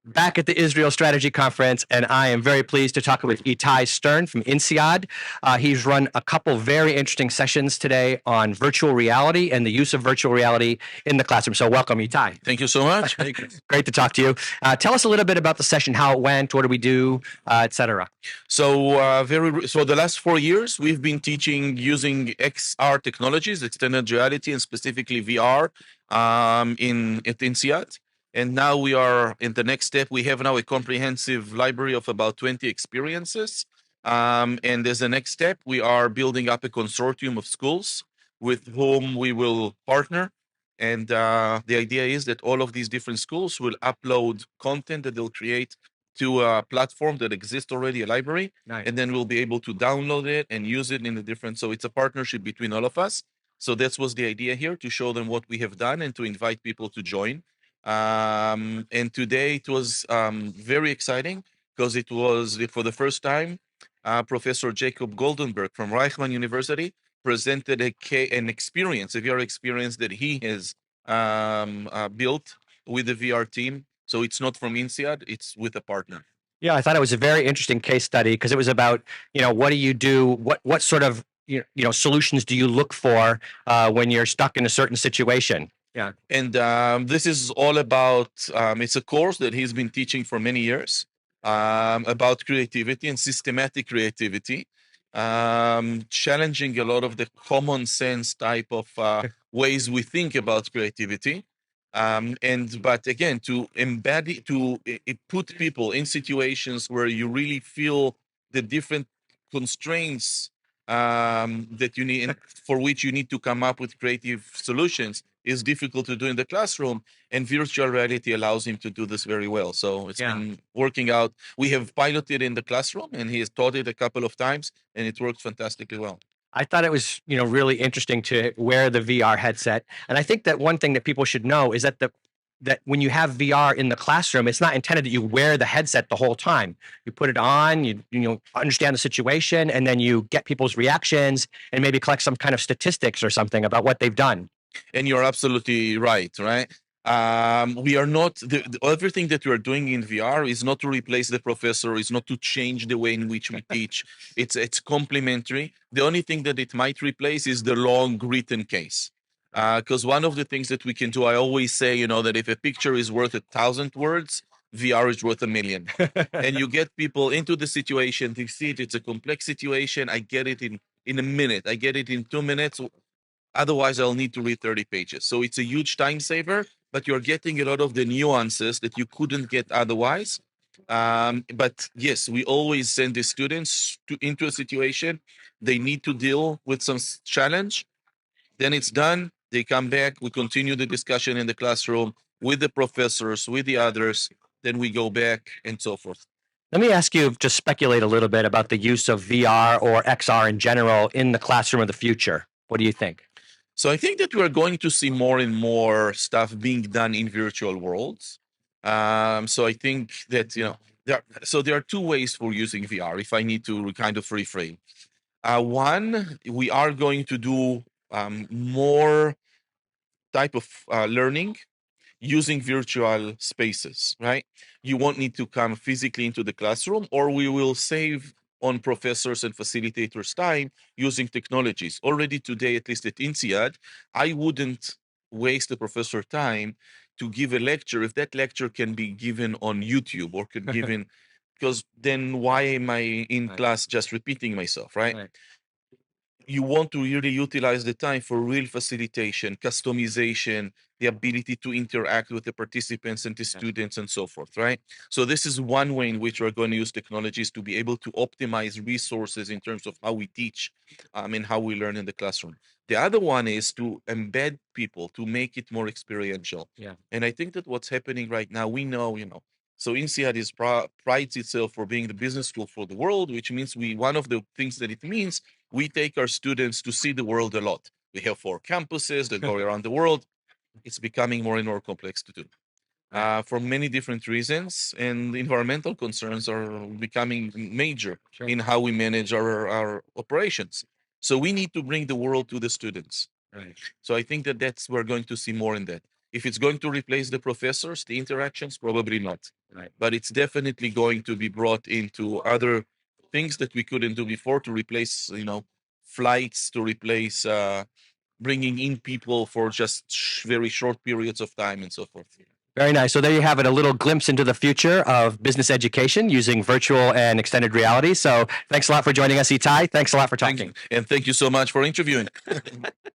back at the Israel Strategy Conference, and I am very pleased to talk with Itai Stern from INSEAD. He's run a couple very interesting sessions today on virtual reality and the use of virtual reality in the classroom. So welcome, Itai. Thank you so much. Great to talk to you. Tell us a little bit about the session, how it went, what do we do, etc. So the last 4 years we've been teaching using XR technologies, extended reality, and specifically VR at INSEAD. And now we are in the next step. We have now a comprehensive library of about 20 experiences. And as the next step, we are building up a consortium of schools with whom we will partner. And the idea is that all of these different schools will upload content that they'll create to a platform that exists already, a library, Nice. and then we'll be able to download it and use it in the different. So it's a partnership between all of us. So that was the idea here, to show them what we have done and to invite people to join. And today it was very exciting because it was for the first time Professor Jacob Goldenberg from Reichman University presented an experience, a VR experience that he has built with the VR team. So it's not from INSEAD, it's with a partner. Yeah, I thought it was a very interesting case study because it was about, what do you do? What sort of, solutions do you look for when you're stuck in a certain situation? Yeah. And this is all about, it's a course that he's been teaching for many years about creativity and systematic creativity, challenging a lot of the common sense type of ways we think about creativity. But again, to embed it, to put people in situations where you really feel the different constraints that you need, for which you need to come up with creative solutions, is difficult to do in the classroom, and virtual reality allows him to do this very well. So it's been working out. We have piloted in the classroom, and he has taught it a couple of times, and it works fantastically well. I thought it was, really interesting to wear the VR headset. And I think that one thing that people should know is that that when you have VR in the classroom, it's not intended that you wear the headset the whole time. You put it on, you understand the situation, and then you get people's reactions and maybe collect some kind of statistics or something about what they've done. And you're absolutely right. We are not everything that we are doing in VR is not to replace the professor, is not to change the way in which we teach. It's complementary. The only thing that it might replace is the long written case. Because one of the things that we can do, I always say, that if a picture is worth 1,000 words, VR is worth 1,000,000. And you get people into the situation, they see it, it's a complex situation. I get it in a minute. I get it in 2 minutes. Otherwise, I'll need to read 30 pages. So it's a huge time saver, but you're getting a lot of the nuances that you couldn't get otherwise. But yes, we always send the students into a situation. They need to deal with some challenge. Then it's done. They come back. We continue the discussion in the classroom with the professors, with the others. Then we go back and so forth. Let me ask you to speculate a little bit about the use of VR or XR in general in the classroom of the future. What do you think? So I think that we're going to see more and more stuff being done in virtual worlds. So I think that there are two ways for using VR. If I need to kind of reframe, one, we are going to do more type of learning using virtual spaces, right? You won't need to come physically into the classroom, or we will save on professors and facilitators' time using technologies. Already today, at least at INSEAD, I wouldn't waste the professor time to give a lecture if that lecture can be given on YouTube or could given, because then why am I in class just repeating myself, right? You want to really utilize the time for real facilitation, customization, the ability to interact with the participants and the students and so forth, right? So this is one way in which we're going to use technologies to be able to optimize resources in terms of how we teach and how we learn in the classroom. The other one is to embed people, to make it more experiential. Yeah. And I think that what's happening right now, we know, so INSEAD prides itself for being the business school for the world, which means one of the things that it means, we take our students to see the world a lot. We have 4 campuses that go around the world. It's becoming more and more complex to do for many different reasons, and environmental concerns are becoming major in how we manage our operations. So we need to bring the world to the students. Right. So I think that we're going to see more in that. If it's going to replace the professors, the interactions, probably not. Right. but it's definitely going to be brought into other things that we couldn't do before to replace, flights, to replace bringing in people for just very short periods of time and so forth. Very nice. So there you have it, a little glimpse into the future of business education using virtual and extended reality. So thanks a lot for joining us, Itai. Thanks a lot for talking. And thank you so much for interviewing.